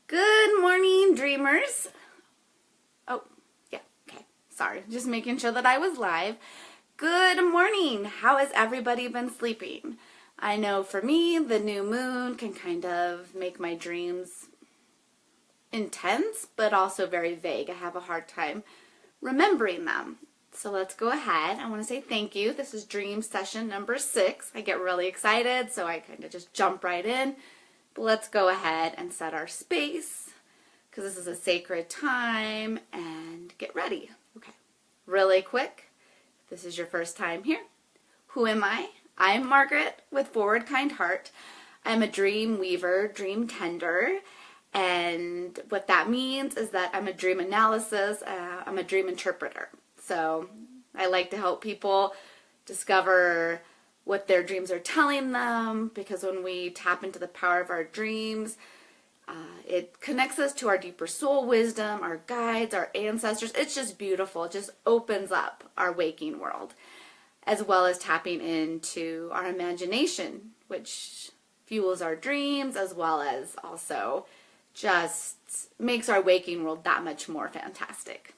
Good morning, dreamers. Oh, yeah, okay. Sorry, just making sure that I was live. Good morning. How has everybody been sleeping? I know for me, the new moon can kind of make my dreams intense, but also very vague. I have a hard time remembering them. So let's go ahead. I want to say thank you. This is dream session number 6. I get really excited, so I kind of just jump right in. But let's go ahead and set our space because this is a sacred time and get ready. Okay, really quick. If this is your first time here, who am I? I'm Margaret with Forward Kind Heart. I'm a dream weaver, dream tender, and what that means is that I'm a dream analysis, I'm a dream interpreter. So I like to help people discover what their dreams are telling them, because when we tap into the power of our dreams, it connects us to our deeper soul wisdom, our guides, our ancestors. It's just beautiful. It just opens up our waking world, as well as tapping into our imagination, which fuels our dreams, as well as also just makes our waking world that much more fantastic.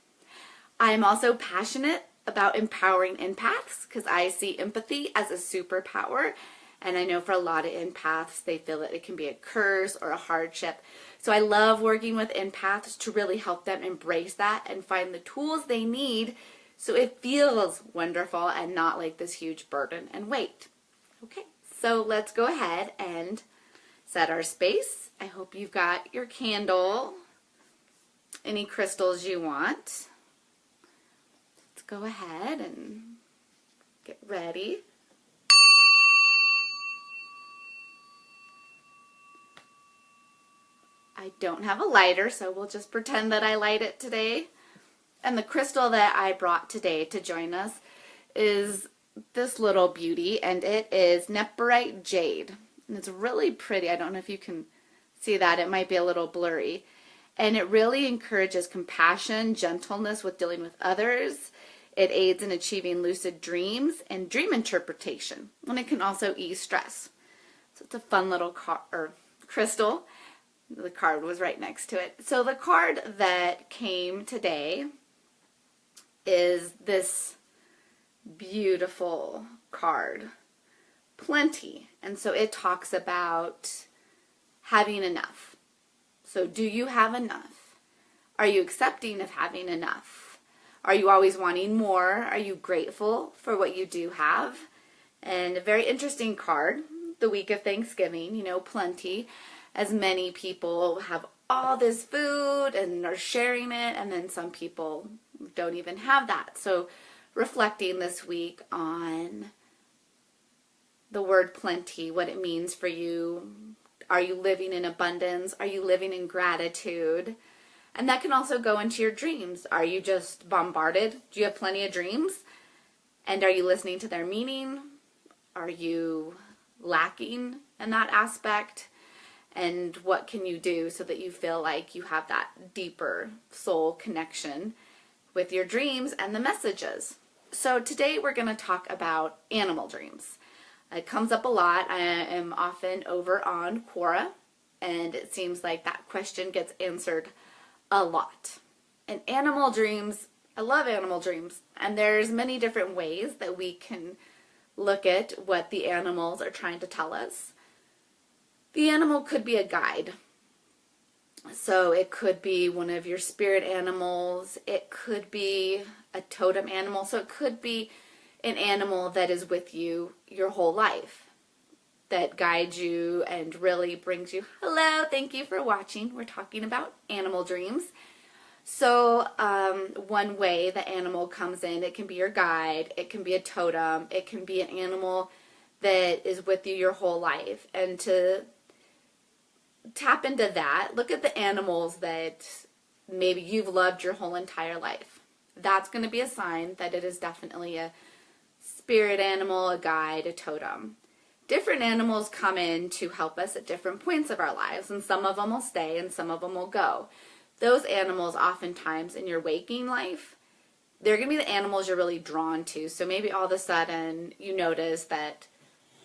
I am also passionate about empowering empaths because I see empathy as a superpower, and I know for a lot of empaths they feel that it can be a curse or a hardship. So I love working with empaths to really help them embrace that and find the tools they need so it feels wonderful and not like this huge burden and weight. Okay, so let's go ahead and set our space. I hope you've got your candle, any crystals you want. Go ahead and get ready. I don't have a lighter, so we'll just pretend that I light it today. And the crystal that I brought today to join us is this little beauty, and it is Nephrite Jade. And it's really pretty. I don't know if you can see that. It might be a little blurry. And it really encourages compassion, gentleness with dealing with others. It aids in achieving lucid dreams and dream interpretation, and it can also ease stress. So it's a fun little crystal. The card was right next to it. So the card that came today is this beautiful card, Plenty. And so it talks about having enough. So do you have enough? Are you accepting of having enough? Are you always wanting more? Are you grateful for what you do have? And a very interesting card, the week of Thanksgiving, you know, plenty, as many people have all this food and are sharing it, and then some people don't even have that. So reflecting this week on the word plenty, what it means for you. Are you living in abundance? Are you living in gratitude? And that can also go into your dreams. Are you just bombarded? Do you have plenty of dreams? And are you listening to their meaning? Are you lacking in that aspect? And what can you do so that you feel like you have that deeper soul connection with your dreams and the messages? So today we're going to talk about animal dreams. It comes up a lot. I am often over on Quora, and it seems like that question gets answered a lot. And animal dreams, I love animal dreams, and there's many different ways that we can look at what the animals are trying to tell us. The animal could be a guide. So it could be one of your spirit animals, it could be a totem animal, so it could be an animal that is with you your whole life, that guides you and really brings you, hello, thank you for watching. We're talking about animal dreams. So one way the animal comes in, it can be your guide, it can be a totem, it can be an animal that is with you your whole life. And to tap into that, look at the animals that maybe you've loved your whole entire life. That's going to be a sign that it is definitely a spirit animal, a guide, a totem. Different animals come in to help us at different points of our lives, and some of them will stay and some of them will go. Those animals oftentimes in your waking life, they're going to be the animals you're really drawn to. So maybe all of a sudden you notice that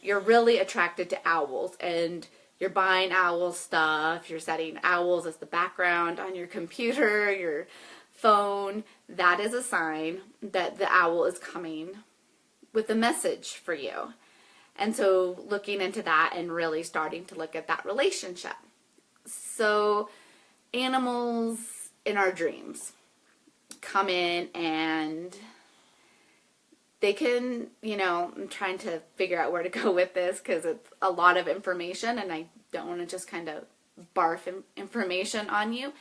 you're really attracted to owls and you're buying owl stuff, you're setting owls as the background on your computer, your phone, that is a sign that the owl is coming with a message for you. And so looking into that and really starting to look at that relationship. So animals in our dreams come in and they can, I'm trying to figure out where to go with this because it's a lot of information and I don't want to just kind of barf information on you.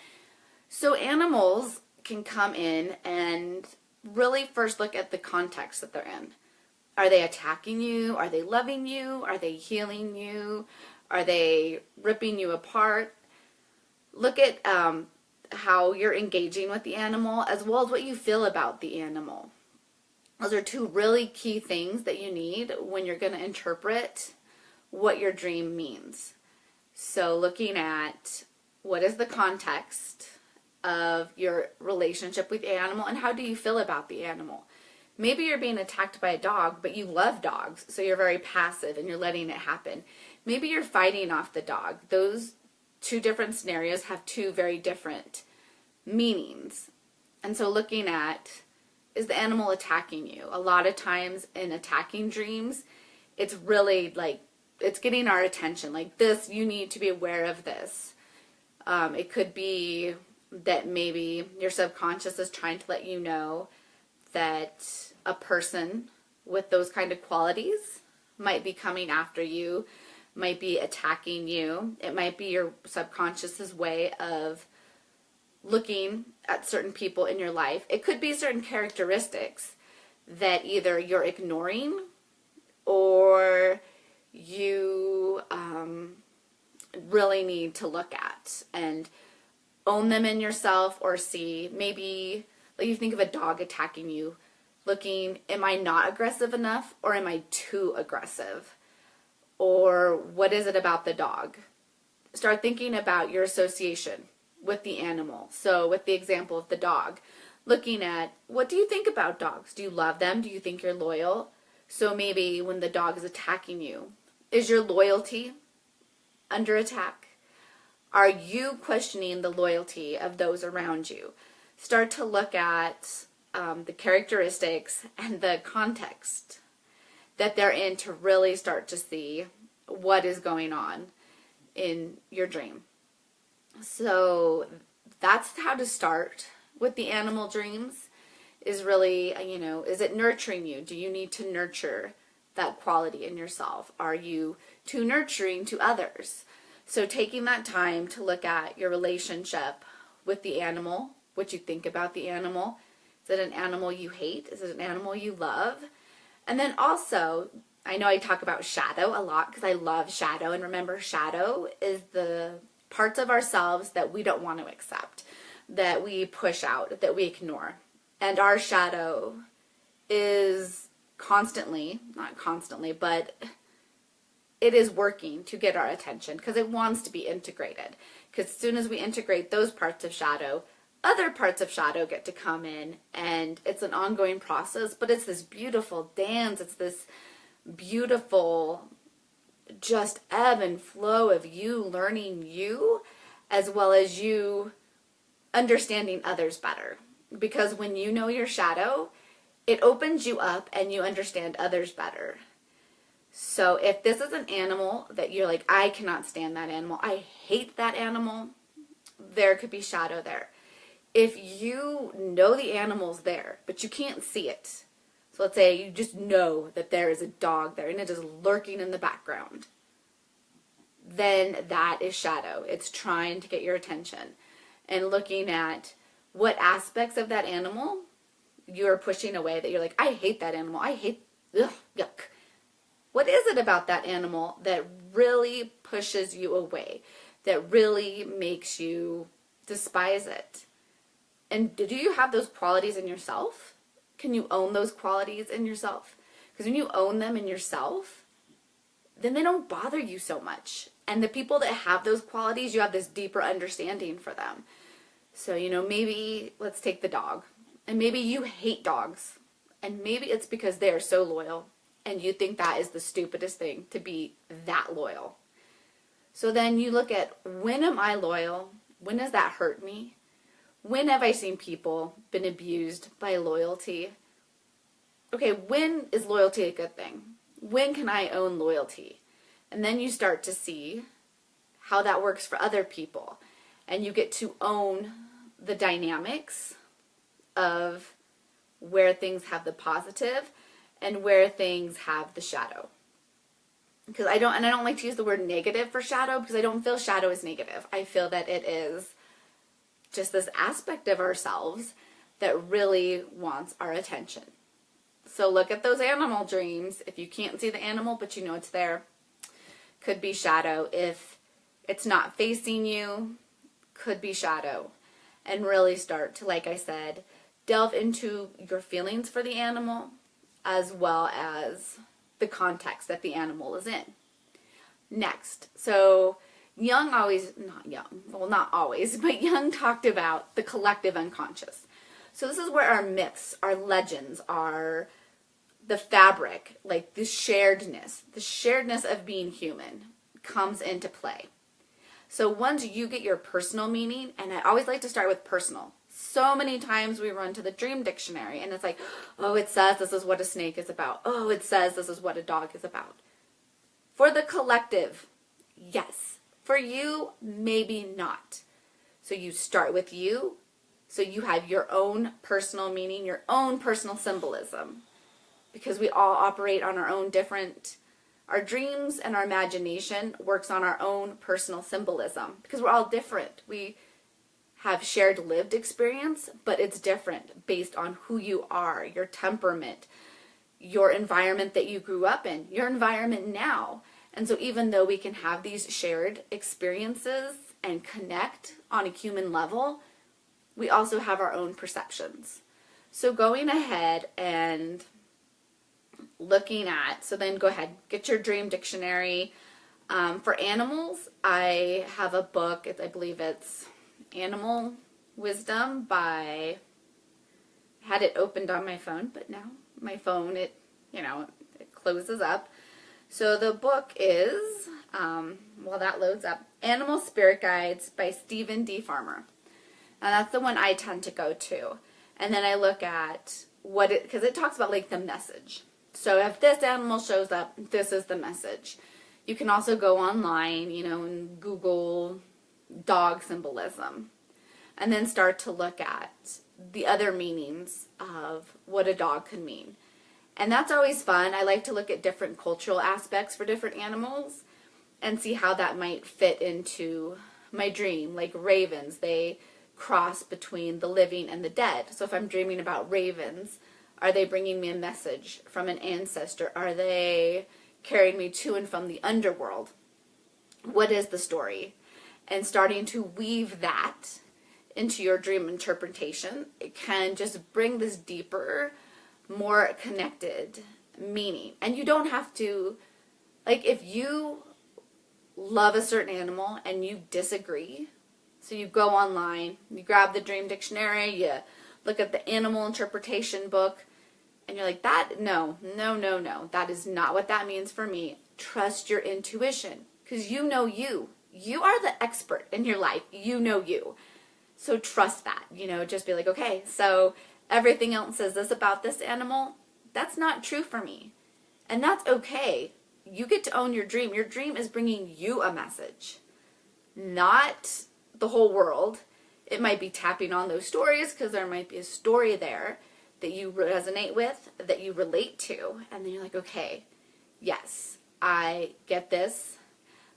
So animals can come in and really first look at the context that they're in. Are they attacking you? Are they loving you? Are they healing you? Are they ripping you apart? Look at how you're engaging with the animal as well as what you feel about the animal. Those are two really key things that you need when you're going to interpret what your dream means. So looking at what is the context of your relationship with the animal and how do you feel about the animal. Maybe you're being attacked by a dog, but you love dogs, so you're very passive and you're letting it happen. Maybe you're fighting off the dog. Those two different scenarios have two very different meanings. And so looking at, is the animal attacking you? A lot of times in attacking dreams, it's really like, it's getting our attention. Like this, you need to be aware of this. It could be that maybe your subconscious is trying to let you know that a person with those kind of qualities might be coming after you, might be attacking you. It might be your subconscious's way of looking at certain people in your life. It could be certain characteristics that either you're ignoring or you really need to look at and own them in yourself or see. Maybe like you think of a dog attacking you, looking, am I not aggressive enough or am I too aggressive? Or what is it about the dog? Start thinking about your association with the animal. So with the example of the dog, looking at what do you think about dogs? Do you love them? Do you think you're loyal? So maybe when the dog is attacking you, is your loyalty under attack? Are you questioning the loyalty of those around you? Start to look at the characteristics and the context that they're in to really start to see what is going on in your dream. So that's how to start with the animal dreams, is really, is it nurturing you? Do you need to nurture that quality in yourself? Are you too nurturing to others? So taking that time to look at your relationship with the animal, what you think about the animal. Is it an animal you hate? Is it an animal you love? And then also, I know I talk about shadow a lot because I love shadow. And remember, shadow is the parts of ourselves that we don't want to accept, that we push out, that we ignore. And our shadow is constantly, not constantly, but it is working to get our attention because it wants to be integrated. Because as soon as we integrate those parts of shadow, other parts of shadow get to come in, and it's an ongoing process, but it's this beautiful dance. It's this beautiful just ebb and flow of you learning you as well as you understanding others better. Because when you know your shadow, it opens you up and you understand others better. So if this is an animal that you're like, I cannot stand that animal, I hate that animal, there could be shadow there. If you know the animal's there, but you can't see it, so let's say you just know that there is a dog there and it is lurking in the background, then that is shadow. It's trying to get your attention and looking at what aspects of that animal you're pushing away that you're like, I hate that animal. I hate, ugh, yuck. What is it about that animal that really pushes you away, that really makes you despise it? And do you have those qualities in yourself? Can you own those qualities in yourself? Because when you own them in yourself, then they don't bother you so much. And the people that have those qualities, you have this deeper understanding for them. So, maybe let's take the dog. And maybe you hate dogs. And maybe it's because they are so loyal. And you think that is the stupidest thing, to be that loyal. So then you look at, when am I loyal? When does that hurt me? When have I seen people been abused by loyalty? Okay, when is loyalty a good thing? When can I own loyalty? And then you start to see how that works for other people. And you get to own the dynamics of where things have the positive and where things have the shadow. Because I don't like to use the word negative for shadow, because I don't feel shadow is negative. I feel that it is just this aspect of ourselves that really wants our attention. So look at those animal dreams. If you can't see the animal, but you know it's there, could be shadow. If it's not facing you, could be shadow. And really start to, like I said, delve into your feelings for the animal as well as the context that the animal is in. Next, so Jung not always, but Jung talked about the collective unconscious. So this is where our myths, our legends, our the fabric, like the sharedness of being human comes into play. So once you get your personal meaning, and I always like to start with personal. So many times we run to the dream dictionary and it's like, oh, it says this is what a snake is about. Oh, it says this is what a dog is about. For the collective, yes. For you, maybe not. So you start with you. So you have your own personal meaning, your own personal symbolism. Because we all operate on our own different, our dreams and our imagination works on our own personal symbolism. Because we're all different. We have shared lived experience, but it's different based on who you are, your temperament, your environment that you grew up in, your environment now. And so even though we can have these shared experiences and connect on a human level, we also have our own perceptions. So going ahead and looking at, so then go ahead, get your dream dictionary. For animals, I have a book, I believe it's Animal Wisdom by, I had it opened on my phone, but now my phone, it closes up. So the book is, while that loads up, Animal Spirit Guides by Stephen D. Farmer. And that's the one I tend to go to. And then I look at because it talks about like the message. So if this animal shows up, this is the message. You can also go online, and Google dog symbolism. And then start to look at the other meanings of what a dog could mean. And that's always fun. I like to look at different cultural aspects for different animals and see how that might fit into my dream. Like ravens, they cross between the living and the dead. So if I'm dreaming about ravens, are they bringing me a message from an ancestor? Are they carrying me to and from the underworld? What is the story? And starting to weave that into your dream interpretation, it can just bring this deeper, more connected meaning. And you don't have to, like, if you love a certain animal and you disagree, so you go online, you grab the dream dictionary, you look at the animal interpretation book, and you're like, no, that is not what that means for me. Trust your intuition, because you know you. You are the expert in your life. You know you. So trust that, just be like, okay, so everything else says this about this animal. That's not true for me. And that's okay. You get to own your dream. Your dream is bringing you a message, not the whole world. It might be tapping on those stories because there might be a story there that you resonate with, that you relate to. And then you're like, okay, yes, I get this.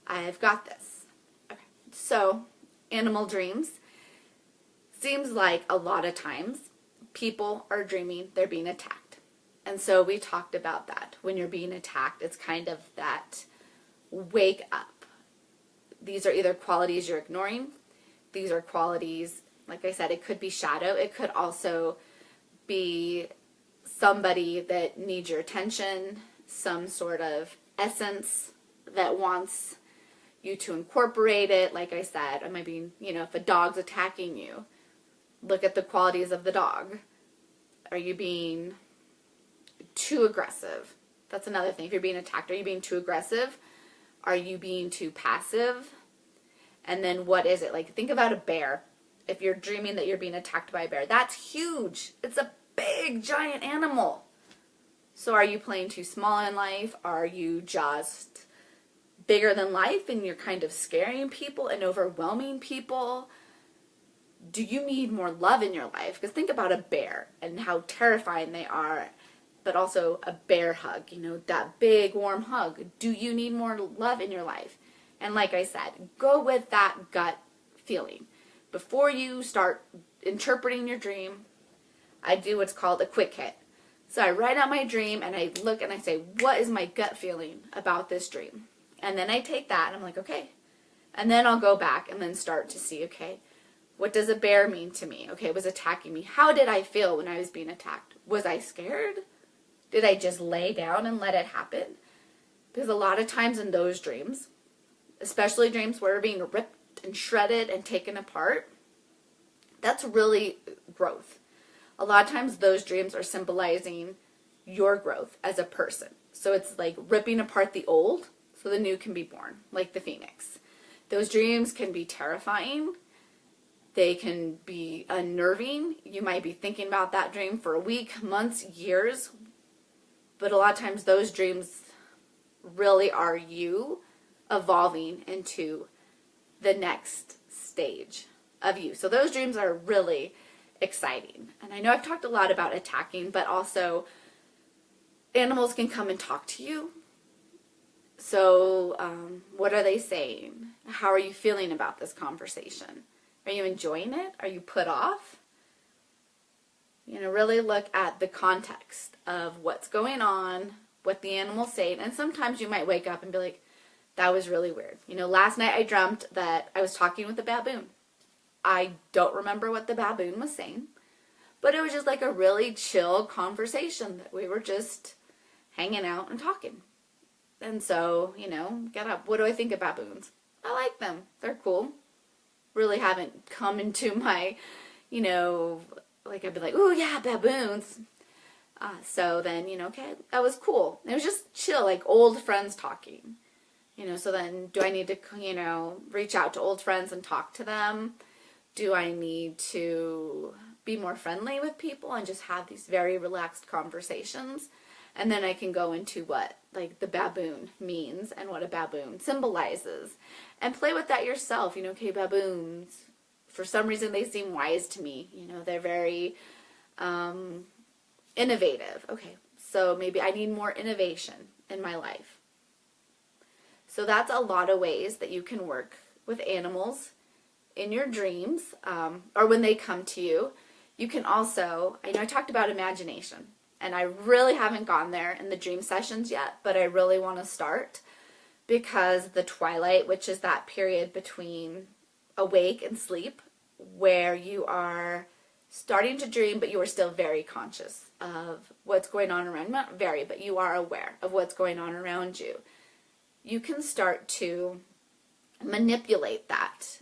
I've got this. Okay. So, animal dreams. Seems like a lot of times people are dreaming they're being attacked. And so we talked about that. When you're being attacked, it's kind of that wake up. These are either qualities you're ignoring. These are qualities, like I said, it could be shadow. It could also be somebody that needs your attention, some sort of essence that wants you to incorporate it. Like I said, it might be, if a dog's attacking you, look at the qualities of the dog. Are you being too aggressive? That's another thing. If you're being attacked, are you being too aggressive? Are you being too passive? And then what is it? Like, think about a bear. If you're dreaming that you're being attacked by a bear, that's huge. It's a big, giant animal. So are you playing too small in life? Are you just bigger than life and you're kind of scaring people and overwhelming people? Do you need more love in your life? Because think about a bear and how terrifying they are, but also a bear hug, that big warm hug. Do you need more love in your life? And like I said, go with that gut feeling. Before you start interpreting your dream, I do what's called a quick hit. So I write out my dream and I look and I say, what is my gut feeling about this dream? And then I take that and I'm like, okay. And then I'll go back and then start to see, okay, what does a bear mean to me? Okay, it was attacking me. How did I feel when I was being attacked? Was I scared? Did I just lay down and let it happen? Because a lot of times in those dreams, especially dreams where we're being ripped and shredded and taken apart, that's really growth. A lot of times those dreams are symbolizing your growth as a person. So it's like ripping apart the old so the new can be born, like the phoenix. Those dreams can be terrifying. They can be unnerving. You might be thinking about that dream for a week, months, years. But a lot of times those dreams really are you evolving into the next stage of you. So those dreams are really exciting. And I know I've talked a lot about attacking, but also animals can come and talk to you. So what are they saying? How are you feeling about this conversation? Are you enjoying it? Are you put off? Really look at the context of what's going on, what the animal's saying. And sometimes you might wake up and be like, that was really weird. Last night I dreamt that I was talking with a baboon. I don't remember what the baboon was saying, but it was just like a really chill conversation that we were just hanging out and talking. And so, get up. What do I think of baboons? I like them. They're cool. Really haven't come into my, like I'd be like, oh yeah, baboons. So then, okay, that was cool. It was just chill, like old friends talking. So then do I need to, reach out to old friends and talk to them? Do I need to be more friendly with people and just have these very relaxed conversations? And then I can go into what, like, the baboon means and what a baboon symbolizes. And play with that yourself. Okay, baboons, for some reason they seem wise to me. They're very innovative. Okay, so maybe I need more innovation in my life. So that's a lot of ways that you can work with animals in your dreams, or when they come to you. You can also, I know I talked about imagination, and I really haven't gone there in the dream sessions yet, but I really want to start, because the twilight, which is that period between awake and sleep, where you are starting to dream, but you are still very conscious of what's going on around you. Not very, but you are aware of what's going on around you. You can start to manipulate that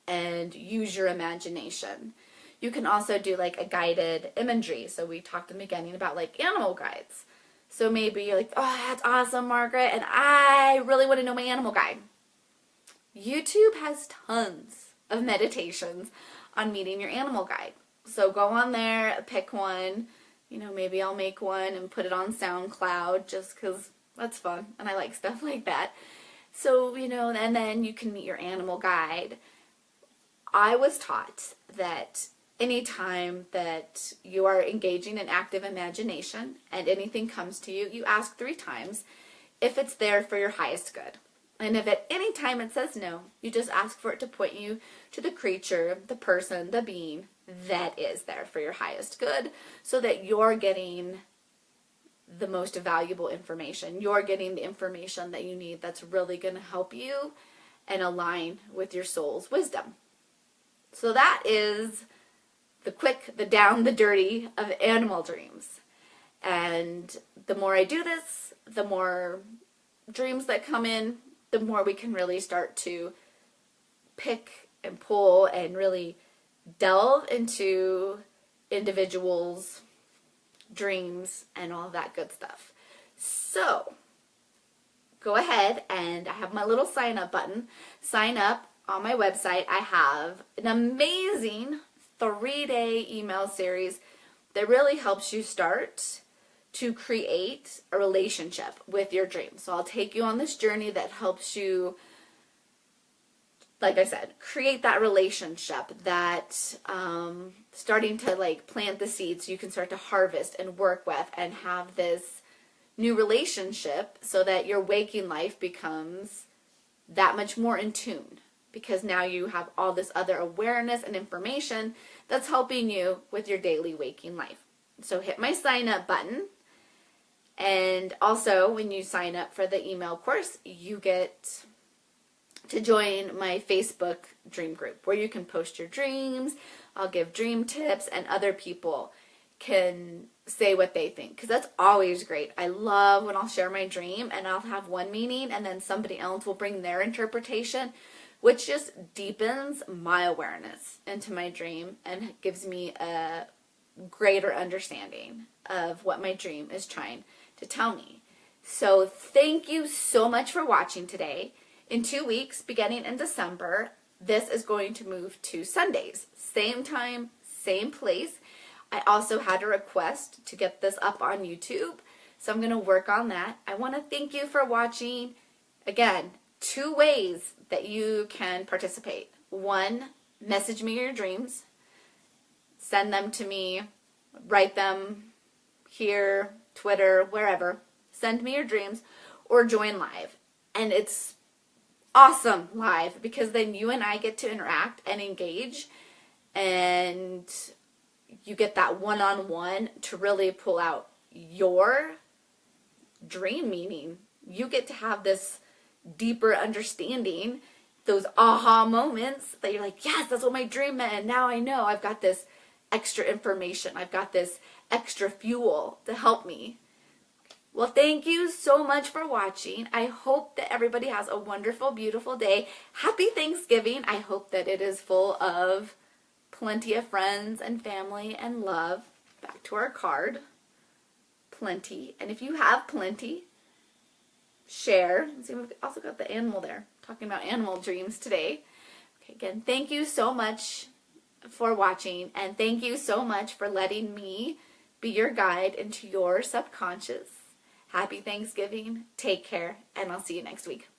and use your imagination. You can also do like a guided imagery. So we talked in the beginning about like animal guides. So maybe you're like, oh, that's awesome, Margaret, and I really want to know my animal guide. YouTube has tons of meditations on meeting your animal guide. So go on there, pick one. Maybe I'll make one and put it on SoundCloud just because that's fun and I like stuff like that. So, and then you can meet your animal guide. I was taught that anytime that you are engaging in active imagination and anything comes to you, you ask 3 times if it's there for your highest good. And if at any time it says no, you just ask for it to point you to the creature, the person, the being that is there for your highest good, so that you're getting the most valuable information. You're getting the information that you need that's really going to help you and align with your soul's wisdom. So that is the quick, the down, the dirty of animal dreams. And the more I do this, the more dreams that come in, the more we can really start to pick and pull and really delve into individuals' dreams and all that good stuff. So go ahead and I have my little sign up button. Sign up on my website. I have an amazing 3-day email series that really helps you start to create a relationship with your dreams. So I'll take you on this journey that helps you, like I said, create that relationship, that starting to like plant the seeds so you can start to harvest and work with and have this new relationship so that your waking life becomes that much more in tune, because now you have all this other awareness and information that's helping you with your daily waking life. So hit my sign up button. And also, when you sign up for the email course, you get to join my Facebook dream group where you can post your dreams. I'll give dream tips and other people can say what they think, because that's always great. I love when I'll share my dream and I'll have one meaning and then somebody else will bring their interpretation, which just deepens my awareness into my dream and gives me a greater understanding of what my dream is trying to tell me. So thank you so much for watching today. In 2 weeks, beginning in December, this is going to move to Sundays. Same time, same place. I also had a request to get this up on YouTube, so I'm going to work on that. I want to thank you for watching. Again, 2 ways that you can participate. 1, message me your dreams. Send them to me. Write them here, Twitter, wherever. Send me your dreams or join live. And it's awesome live because then you and I get to interact and engage, and you get that one-on-one to really pull out your dream meaning. You get to have this deeper understanding, those aha moments that you're like, yes, that's what my dream meant, and now I know. I've got this extra information. I've got this extra fuel to help me. Well, thank you so much for watching. I hope that everybody has a wonderful, beautiful day. Happy Thanksgiving. I hope that it is full of plenty of friends and family and love. Back to our card. Plenty. And if you have plenty, share. See, we've also got the animal there. Talking about animal dreams today. Okay, again, thank you so much for watching, and thank you so much for letting me be your guide into your subconscious. Happy Thanksgiving. Take care, and I'll see you next week.